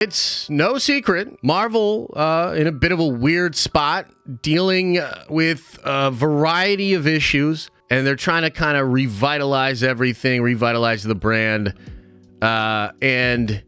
It's no secret, Marvel in a bit of a weird spot, dealing with a variety of issues, and they're trying to kind of revitalize everything, revitalize the brand. And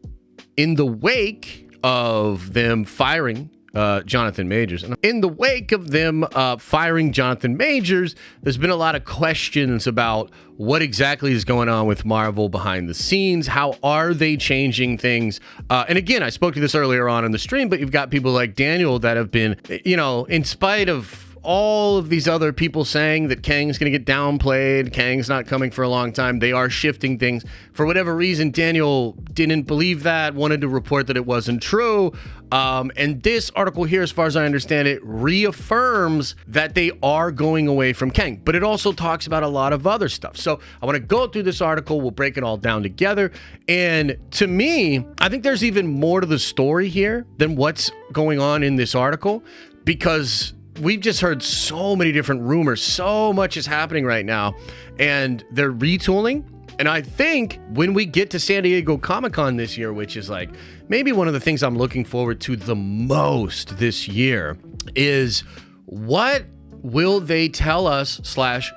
in the wake of them firing Jonathan Majors, and in the wake of them firing Jonathan Majors, there's been a lot of questions about what exactly is going on with Marvel behind the scenes. How are they changing things? And again, I spoke to this earlier on in the stream, but you've got people like Daniel that have been, in spite of all of these other people saying that Kang's going to get downplayed, Kang's not coming for a long time, they are shifting things. For whatever reason, Daniel didn't believe that, wanted to report that it wasn't true. And this article here, as far as I understand it, reaffirms that they are going away from Kang. But it also talks about a lot of other stuff. So I want to go through this article. We'll break it all down together. And to me, I think there's even more to the story here than what's going on in this article, because we've just heard so many different rumors. So much is happening right now, and they're retooling. And I think when we get to San Diego Comic-Con this year, which is like maybe one of the things I'm looking forward to the most this year, is what will they tell us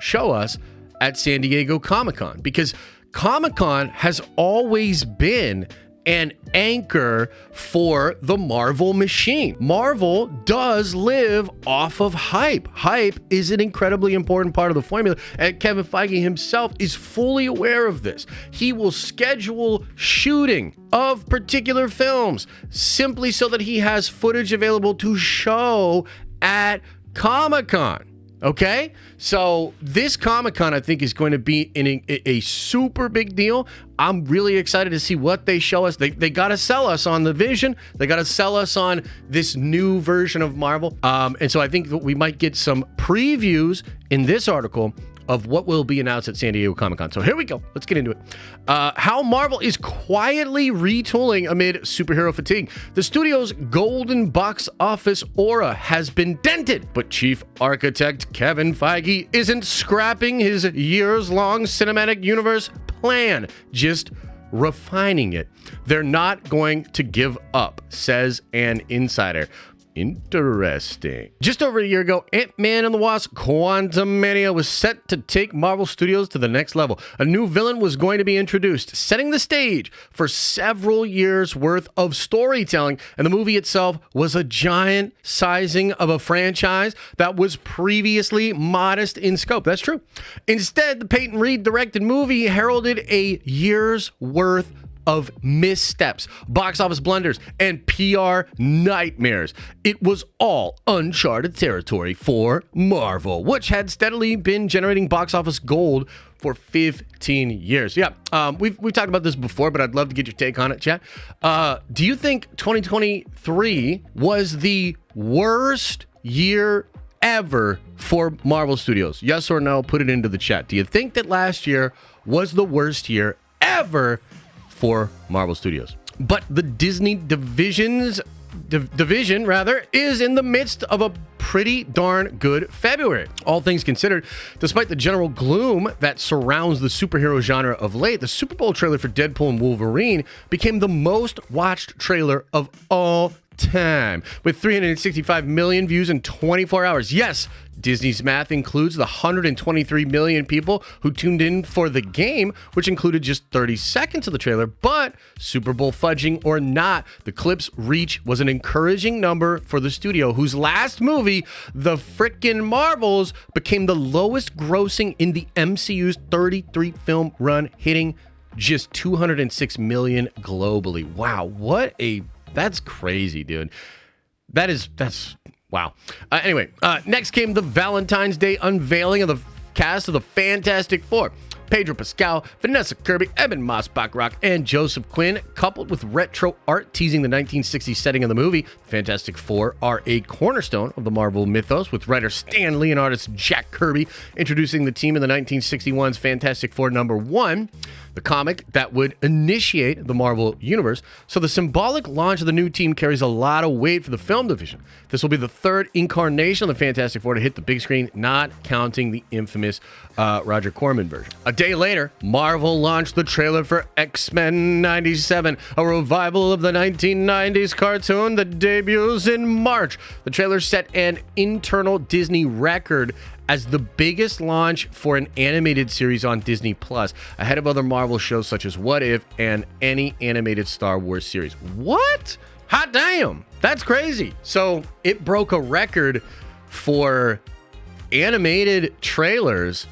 / show us at San Diego Comic-Con? Because Comic-Con has always been an anchor for the Marvel machine. Marvel does live off of hype. Hype is an incredibly important part of the formula, and Kevin Feige himself is fully aware of this. He will schedule shooting of particular films simply so that he has footage available to show at Comic-Con. Okay, so this Comic-Con, I think, is going to be a super big deal. I'm really excited to see what they show us. They got to sell us on the vision. They got to sell us on this new version of Marvel. And so I think that we might get some previews in this article of what will be announced at San Diego Comic-Con. So here we go. Let's get into it. How Marvel is quietly retooling amid superhero fatigue. The studio's golden box office aura has been dented, but chief architect Kevin Feige isn't scrapping his years-long cinematic universe plan, just refining it. They're not going to give up, says an insider. Interesting. Just over a year ago, Ant-Man and the Wasp: Quantumania was set to take Marvel Studios to the next level. A new villain was going to be introduced, setting the stage for several years worth of storytelling, and the movie itself was a giant sizing of a franchise that was previously modest in scope. That's true. Instead, the Peyton Reed directed movie heralded a year's worth of missteps, box office blunders, and PR nightmares. It was all uncharted territory for Marvel, which had steadily been generating box office gold for 15 years. Yeah, we've talked about this before, but I'd love to get your take on it, chat. Do you think 2023 was the worst year ever for Marvel Studios? Yes or no? Put it into the chat. Do you think that last year was the worst year ever for Marvel Studios? But the Disney division is in the midst of a pretty darn good February. All things considered, despite the general gloom that surrounds the superhero genre of late, the Super Bowl trailer for Deadpool and Wolverine became the most watched trailer of all time, with 365 million views in 24 hours. Yes, Disney's math includes the 123 million people who tuned in for the game, which included just 30 seconds of the trailer. But Super Bowl fudging or not, the clip's reach was an encouraging number for the studio, whose last movie, The Frickin' Marvels, became the lowest grossing in the MCU's 33 film run, hitting just 206 million globally. Wow, that's crazy, dude. That's wow. Anyway, next came the Valentine's Day unveiling of the cast of the Fantastic Four. Pedro Pascal, Vanessa Kirby, Evan Moss-Bachrach, and Joseph Quinn, coupled with retro art teasing the 1960s setting of the movie. Fantastic Four are a cornerstone of the Marvel mythos, with writer Stan Lee and artist Jack Kirby introducing the team in the 1961's Fantastic Four #1. the comic that would initiate the Marvel Universe. So the symbolic launch of the new team carries a lot of weight for the film division. This will be the third incarnation of the Fantastic Four to hit the big screen, not counting the infamous Roger Corman version. A day later, Marvel launched the trailer for X-Men 97, a revival of the 1990s cartoon that debuts in March. The trailer set an internal Disney record as the biggest launch for an animated series on Disney Plus, ahead of other Marvel shows such as What If and any animated Star Wars series. What? Hot damn! That's crazy. So it broke a record for animated trailers,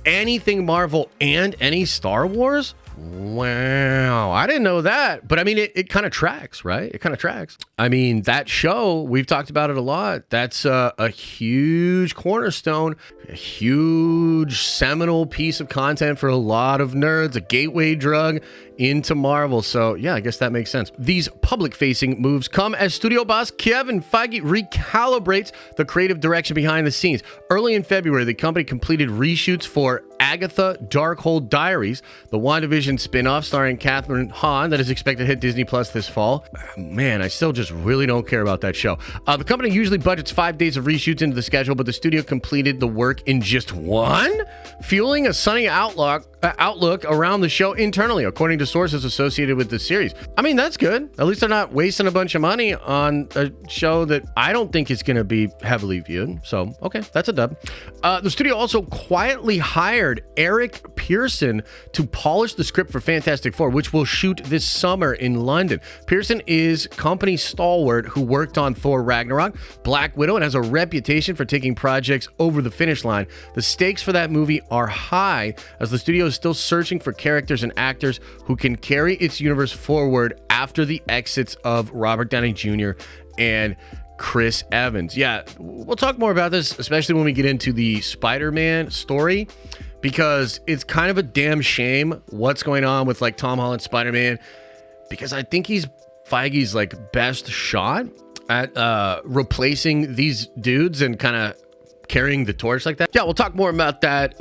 anything Marvel and any Star Wars. Wow, I didn't know that. But I mean, it kind of tracks, right? It kind of tracks. I mean, that show, we've talked about it a lot. That's a huge cornerstone, a huge seminal piece of content for a lot of nerds, a gateway drug into Marvel. So yeah, I guess that makes sense. These public-facing moves come as studio boss Kevin Feige recalibrates the creative direction behind the scenes. Early in February, the company completed reshoots for Agatha Darkhold Diaries, the WandaVision spin-off starring Catherine Hahn that is expected to hit Disney Plus this fall. Man, I still just really don't care about that show. The company usually budgets 5 days of reshoots into the schedule, but the studio completed the work in just one, fueling a sunny outlook around the show internally, according to sources associated with the series. I mean, that's good. At least they're not wasting a bunch of money on a show that I don't think is going to be heavily viewed. So, okay, that's a dub. The studio also quietly hired Eric Pearson to polish the script for Fantastic Four, which will shoot this summer in London. Pearson is company stalwart who worked on Thor Ragnarok, Black Widow, and has a reputation for taking projects over the finish line. The stakes for that movie are high, as the studio is still searching for characters and actors who can carry its universe forward after the exits of Robert Downey Jr. and Chris Evans. Yeah, we'll talk more about this, especially when we get into the Spider-Man story, because it's kind of a damn shame what's going on with like Tom Holland's Spider-Man, because I think he's Feige's like best shot at replacing these dudes and kind of carrying the torch like that. Yeah, we'll talk more about that.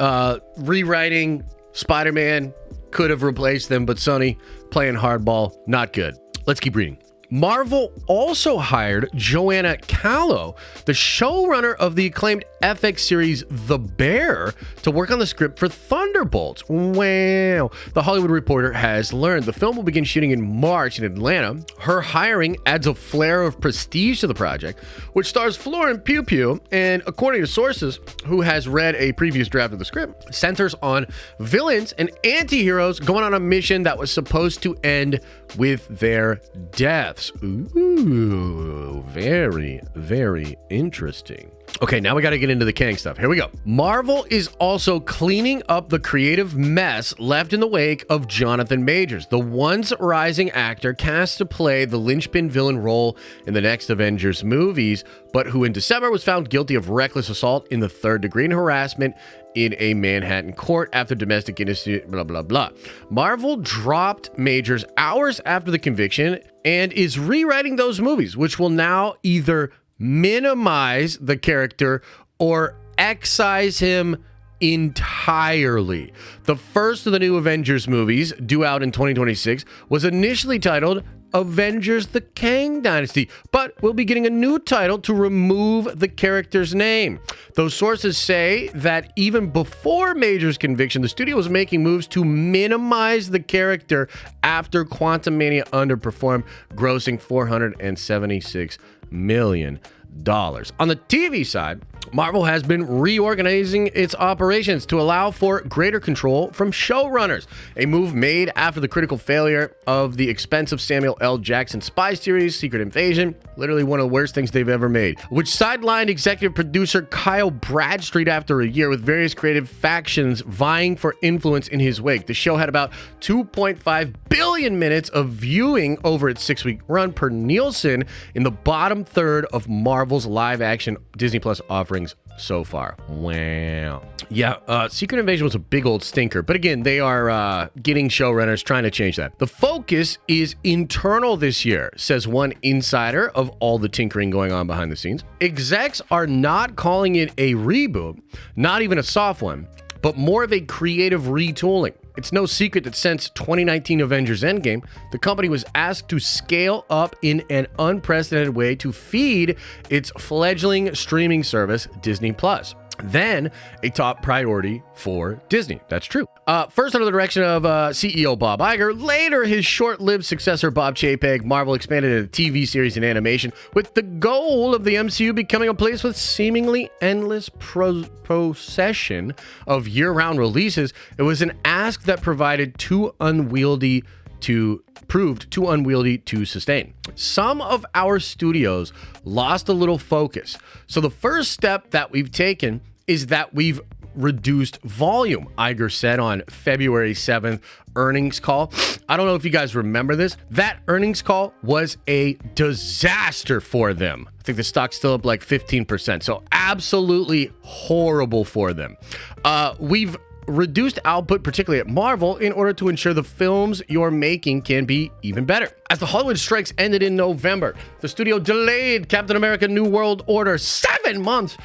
Rewriting Spider-Man could have replaced them, but Sony playing hardball, not good. Let's keep reading. Marvel also hired Joanna Callow, the showrunner of the acclaimed FX series The Bear, to work on the script for Thunderbolts. Wow. The Hollywood Reporter has learned the film will begin shooting in March in Atlanta. Her hiring adds a flair of prestige to the project, which stars Florence Pugh, and according to sources who has read a previous draft of the script, centers on villains and anti-heroes going on a mission that was supposed to end with their deaths. Ooh, very, very interesting. Okay, now we got to get into the Kang stuff. Here we go. Marvel is also cleaning up the creative mess left in the wake of Jonathan Majors, the once rising actor cast to play the linchpin villain role in the next Avengers movies, but who in December was found guilty of reckless assault in the third degree and harassment in a Manhattan court after domestic incident, blah, blah, blah. Marvel dropped Majors hours after the conviction and is rewriting those movies, which will now either minimize the character or excise him entirely. The first of the new Avengers movies, due out in 2026, was initially titled Avengers: The Kang Dynasty, but we'll be getting a new title to remove the character's name. Those sources say that even before Major's conviction, the studio was making moves to minimize the character after Quantumania underperformed, grossing $476 million. On the TV side, Marvel has been reorganizing its operations to allow for greater control from showrunners, a move made after the critical failure of the expensive Samuel L. Jackson spy series, Secret Invasion, literally one of the worst things they've ever made, which sidelined executive producer Kyle Bradstreet after a year, with various creative factions vying for influence in his wake. The show had about 2.5 billion minutes of viewing over its 6-week run per Nielsen, in the bottom third of Marvel's live-action Disney Plus offerings so far. Wow. Yeah, Secret Invasion was a big old stinker, but again, they are getting showrunners trying to change that. The focus is internal this year, says one insider of all the tinkering going on behind the scenes. Execs are not calling it a reboot, not even a soft one, but more of a creative retooling. It's no secret that since 2019 Avengers Endgame, the company was asked to scale up in an unprecedented way to feed its fledgling streaming service, Disney+. Then a top priority for Disney. That's true. First under the direction of CEO Bob Iger, later his short-lived successor Bob Chapek, Marvel expanded into TV series and animation with the goal of the MCU becoming a place with seemingly endless procession of year-round releases. It was an ask that proved too unwieldy to sustain. Some of our studios lost a little focus. So the first step that we've taken is that we've reduced volume, Iger said on February 7th earnings call. I don't know if you guys remember this. That earnings call was a disaster for them. I think the stock's still up like 15%. So absolutely horrible for them. We've reduced output, particularly at Marvel, in order to ensure the films you're making can be even better. As the Hollywood strikes ended in November, the studio delayed Captain America New World Order 7 months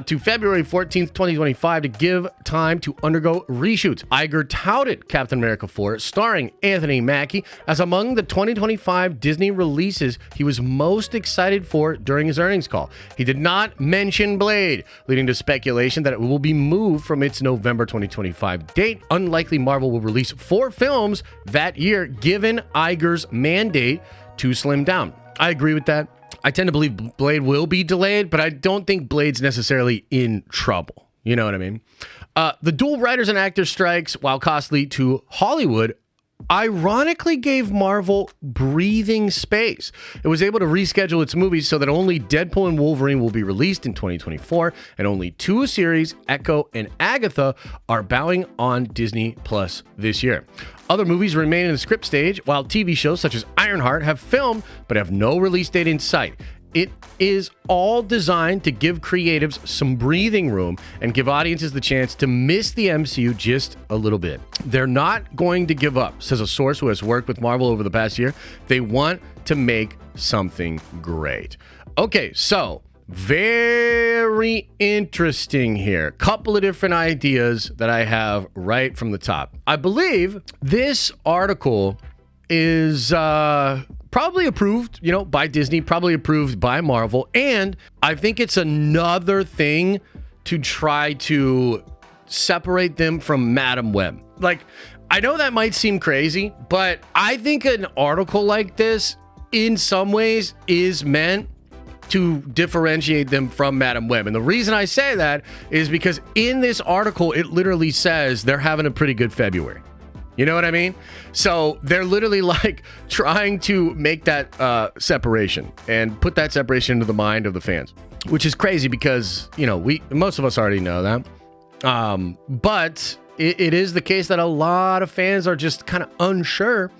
to February 14th, 2025 to give time to undergo reshoots. Iger touted Captain America 4, starring Anthony Mackie, as among the 2025 Disney releases he was most excited for during his earnings call. He did not mention Blade, leading to speculation that it will be moved from its November 2025 date. Unlikely Marvel will release 4 films that year, given Iger's mandate to slim down. I agree with that. I tend to believe Blade will be delayed, but I don't think Blade's necessarily in trouble. You know what I mean? The dual writers and actors strikes, while costly to Hollywood, ironically gave Marvel breathing space. It was able to reschedule its movies so that only Deadpool and Wolverine will be released in 2024, and only 2 series, Echo and Agatha, are bowing on Disney Plus this year. Other movies remain in the script stage, while TV shows such as Ironheart have filmed but have no release date in sight. It is all designed to give creatives some breathing room and give audiences the chance to miss the MCU just a little bit. They're not going to give up, says a source who has worked with Marvel over the past year. They want to make something great. Okay, so very interesting here. Couple of different ideas that I have right from the top. I believe this article is probably approved, by Disney, probably approved by Marvel. And I think it's another thing to try to separate them from Madam Web. Like, I know that might seem crazy, but I think an article like this, in some ways, is meant to differentiate them from Madam Web. And the reason I say that is because in this article, it literally says they're having a pretty good February. You know what I mean? So they're literally like trying to make that separation and put that separation into the mind of the fans, which is crazy because, most of us already know that. But it is the case that a lot of fans are just kind of unsure.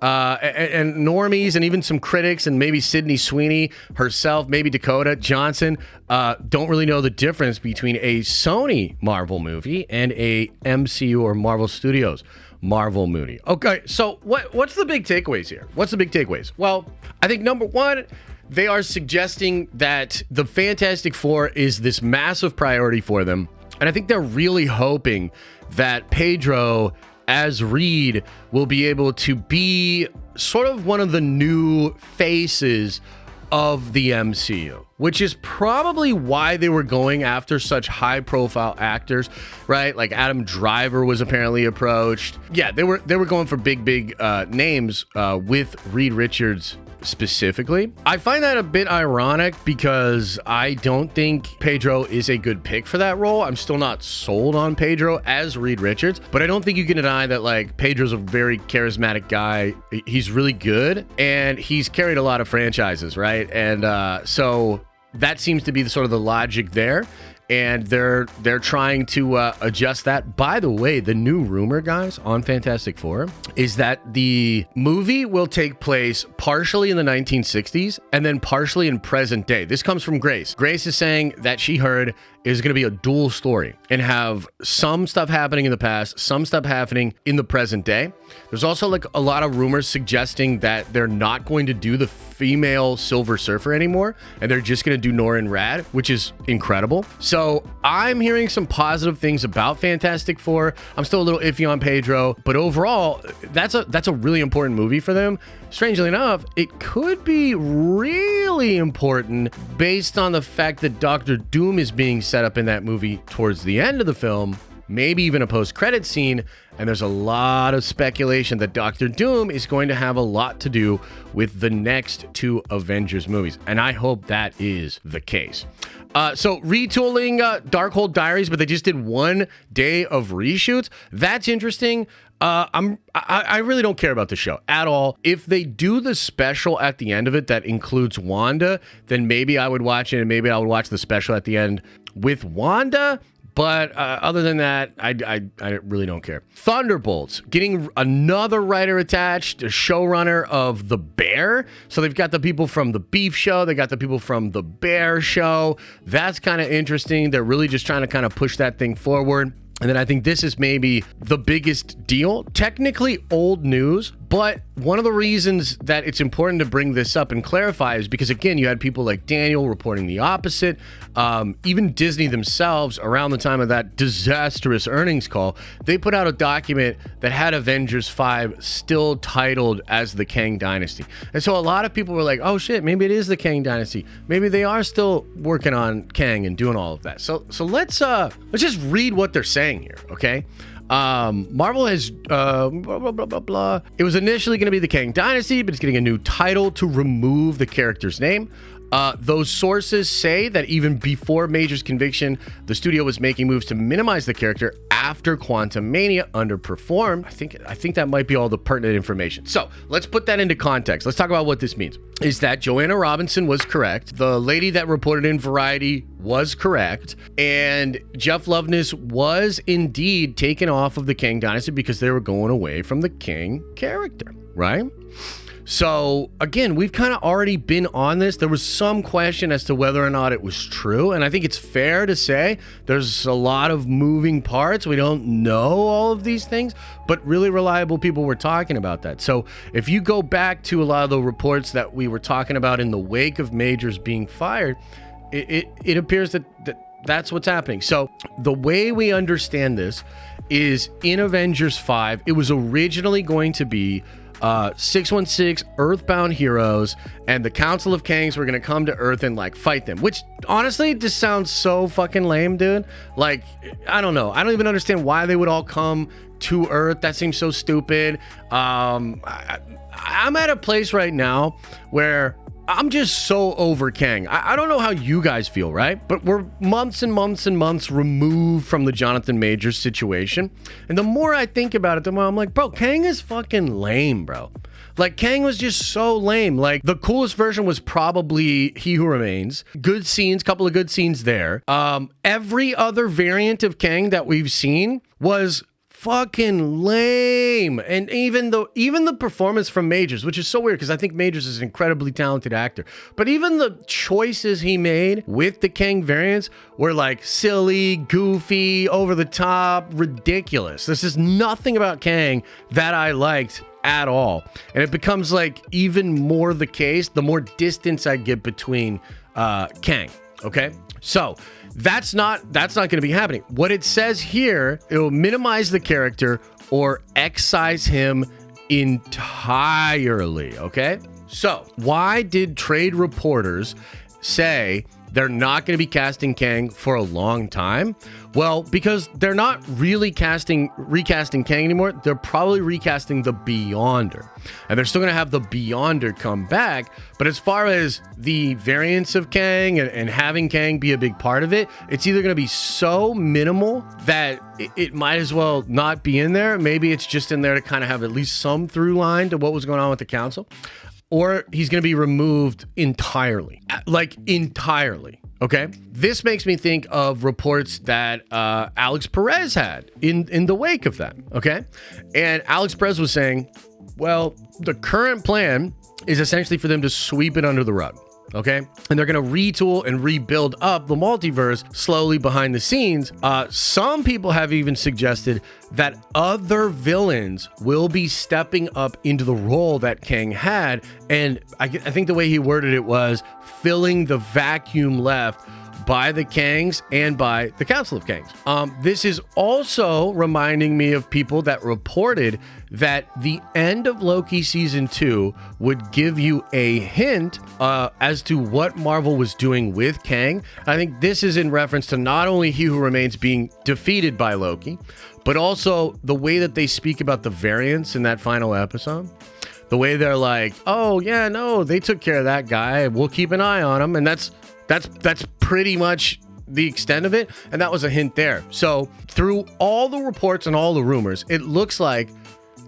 And normies and even some critics and maybe Sydney Sweeney herself, maybe Dakota Johnson, don't really know the difference between a Sony Marvel movie and a MCU or Marvel Studios Marvel movie. Okay, so what's the big takeaways here? What's the big takeaways? Well, I think number one, they are suggesting that the Fantastic Four is this massive priority for them. And I think they're really hoping that Pedro as Reed will be able to be sort of one of the new faces of the MCU, which is probably why they were going after such high profile actors, right? Like Adam Driver was apparently approached. Yeah, they were going for big names with Reed Richards specifically. I find that a bit ironic because I don't think Pedro is a good pick for that role. I'm still not sold on Pedro as Reed Richards, but I don't think you can deny that like Pedro's a very charismatic guy. He's really good and he's carried a lot of franchises, right? And so that seems to be the sort of the logic there. And they're trying to adjust that. By the way, the new rumor, guys, on Fantastic Four is that the movie will take place partially in the 1960s and then partially in present day. This comes from Grace. Grace is saying that she heard is going to be a dual story and have some stuff happening in the past, some stuff happening in the present day. There's also like a lot of rumors suggesting that they're not going to do the female Silver Surfer anymore and they're just going to do Norrin Rad, which is incredible. So So I'm hearing some positive things about Fantastic Four. I'm still a little iffy on Pedro, but overall, that's a really important movie for them. Strangely enough, it could be really important based on the fact that Doctor Doom is being set up in that movie towards the end of the film, maybe even a post-credit scene, and there's a lot of speculation that Doctor Doom is going to have a lot to do with the next 2 Avengers movies, and I hope that is the case. So retooling Darkhold Diaries, but they just did 1 day of reshoots. That's interesting. I really don't care about the show at all. If they do the special at the end of it that includes Wanda, then maybe I would watch it, and maybe I would watch the special at the end with Wanda. But other than that, I really don't care. Thunderbolts, getting another writer attached, a showrunner of The Bear. So they've got the people from The Beef Show. They got the people from The Bear Show. That's kind of interesting. They're really just trying to kind of push that thing forward. And then I think this is maybe the biggest deal. Technically old news, but one of the reasons that it's important to bring this up and clarify is because, again, you had people like Daniel reporting the opposite. Even Disney themselves, around the time of that disastrous earnings call, they put out a document that had Avengers 5 still titled as the Kang Dynasty. And so a lot of people were like, oh shit, maybe it is the Kang Dynasty. Maybe they are still working on Kang and doing all of that. So let's just read what they're saying here, okay? Marvel has blah, blah, blah, blah, blah. It was initially going to be the Kang Dynasty, but it's getting a new title to remove the character's name. Those sources say that even before Major's conviction, the studio was making moves to minimize the character after Quantumania underperformed. I think that might be all the pertinent information. So let's put that into context. Let's talk about what this means. Is that Joanna Robinson was correct. The lady that reported in Variety was correct. And Jeff Loveness was indeed taken off of the Kang Dynasty because they were going away from the Kang character, right? So again, we've kind of already been on this. There was some question as to whether or not it was true. And I think it's fair to say there's a lot of moving parts. We don't know all of these things, but really reliable people were talking about that. So if you go back to a lot of the reports that we were talking about in the wake of Majors being fired, it appears that that's what's happening. So the way we understand this is in Avengers 5, it was originally going to be 616 Earthbound heroes, and the Council of Kangs were gonna come to Earth and like fight them, which honestly just sounds so fucking lame, dude. Like, I don't know. I don't even understand why they would all come to Earth. That seems so stupid. I'm at a place right now where I'm just so over Kang. I don't know how you guys feel, right? But we're months and months and months removed from the Jonathan Majors situation. And the more I think about it, the more I'm like, bro, Kang is fucking lame, bro. Like, Kang was just so lame. Like, the coolest version was probably He Who Remains. Good scenes, couple of good scenes there. Every other variant of Kang that we've seen was fucking lame. And even the performance from Majors, which is so weird because I think Majors is an incredibly talented actor, but even the choices he made with the Kang variants were like silly, goofy, over the top, ridiculous. This is nothing about Kang that I liked at all. And it becomes like even more the case the more distance I get between Kang. Okay, so that's not going to be happening. What it says here, it will minimize the character or excise him entirely. Okay, so why did trade reporters say they're not going to be casting Kang for a long time? Well, because they're not really recasting Kang anymore. They're probably recasting the Beyonder. And they're still going to have the Beyonder come back. But as far as the variants of Kang and having Kang be a big part of it, it's either going to be so minimal that it might as well not be in there. Maybe it's just in there to kind of have at least some through line to what was going on with the council. Or he's going to be removed entirely. Like, entirely. Okay? This makes me think of reports that Alex Perez had in the wake of that. Okay? And Alex Perez was saying, well, the current plan is essentially for them to sweep it under the rug. Okay? And they're going to retool and rebuild up the multiverse slowly behind the scenes. Some people have even suggested that other villains will be stepping up into the role that Kang had. And I think the way he worded it was filling the vacuum left by the Kangs and by the Council of Kangs. This is also reminding me of people that reported that the end of Loki season 2 would give you a hint as to what Marvel was doing with Kang. I think this is in reference to not only He Who Remains being defeated by Loki, but also the way that they speak about the variants in that final episode. The way they're like, oh yeah, no, they took care of that guy. We'll keep an eye on him. And that's pretty much the extent of it. And that was a hint there. So through all the reports and all the rumors, it looks like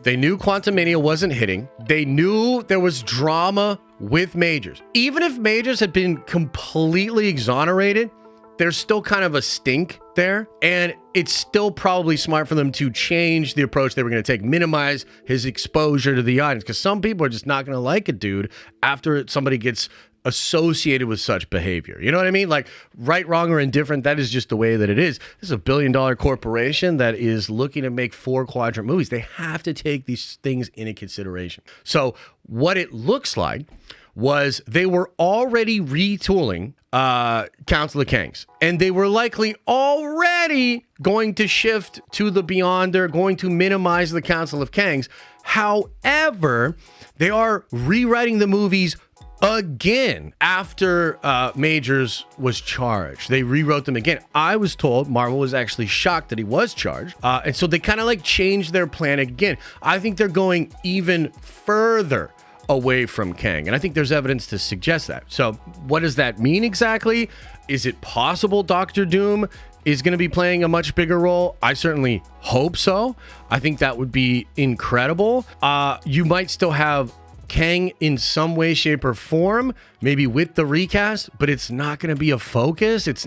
they knew Quantumania wasn't hitting. They knew there was drama with Majors. Even if Majors had been completely exonerated, there's still kind of a stink there. And it's still probably smart for them to change the approach they were going to take, minimize his exposure to the audience, because some people are just not going to like a dude after somebody gets associated with such behavior. You know what I mean? Like, right, wrong, or indifferent, that is just the way that it is. This is a billion-dollar corporation that is looking to make 4-quadrant movies. They have to take these things into consideration. So what it looks like was they were already retooling Council of Kangs, and they were likely already going to shift to the Beyond. They're going to minimize the Council of Kangs. However, they are rewriting the movies again after Majors was charged. They rewrote them again. I was told Marvel was actually shocked that he was charged. And so they kind of like changed their plan again. I think they're going even further away from Kang. And I think there's evidence to suggest that. So what does that mean exactly? Is it possible Doctor Doom is going to be playing a much bigger role? I certainly hope so. I think that would be incredible. You might still have Kang in some way, shape, or form, maybe with the recast, but it's not going to be a focus. It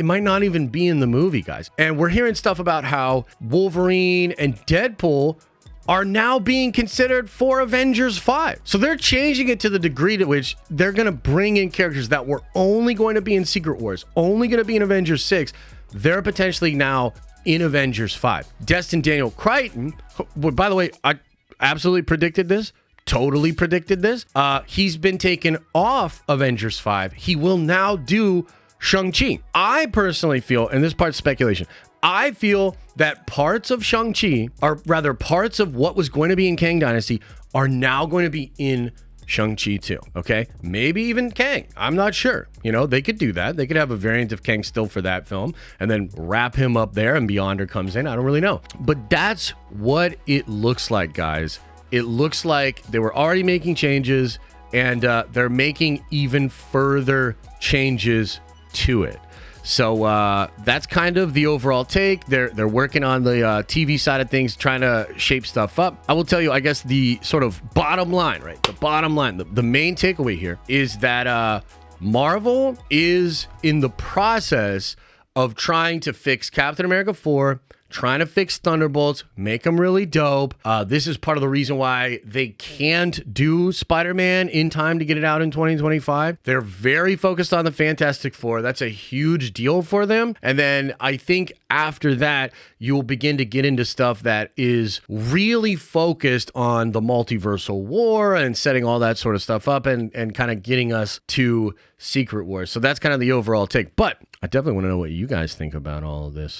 might not even be in the movie, guys. And we're hearing stuff about how Wolverine and Deadpool are now being considered for Avengers 5. So they're changing it to the degree to which they're going to bring in characters that were only going to be in Secret Wars, only going to be in Avengers 6. They're potentially now in Avengers 5. Destin Daniel Crichton, by the way, I absolutely predicted this. Totally predicted this. He's been taken off Avengers 5. He will now do Shang-Chi. I personally feel, and this part's speculation, I feel that parts of Shang-Chi, or rather parts of what was going to be in Kang Dynasty, are now going to be in Shang-Chi too, okay? Maybe even Kang. I'm not sure. You know, they could do that. They could have a variant of Kang still for that film and then wrap him up there and Beyonder comes in. I don't really know. But that's what it looks like, guys. It looks like they were already making changes and they're making even further changes to it. So that's kind of the overall take. They're working on the TV side of things, trying to shape stuff up. I will tell you, I guess the sort of bottom line, right? The bottom line, the main takeaway here is that Marvel is in the process of trying to fix Captain America 4, trying to fix Thunderbolts, make them really dope. This is part of the reason why they can't do Spider-Man in time to get it out in 2025. They're very focused on the Fantastic Four. That's a huge deal for them. And then I think after that, you'll begin to get into stuff that is really focused on the multiversal war and setting all that sort of stuff up and kind of getting us to Secret Wars. So that's kind of the overall take. But I definitely want to know what you guys think about all of this.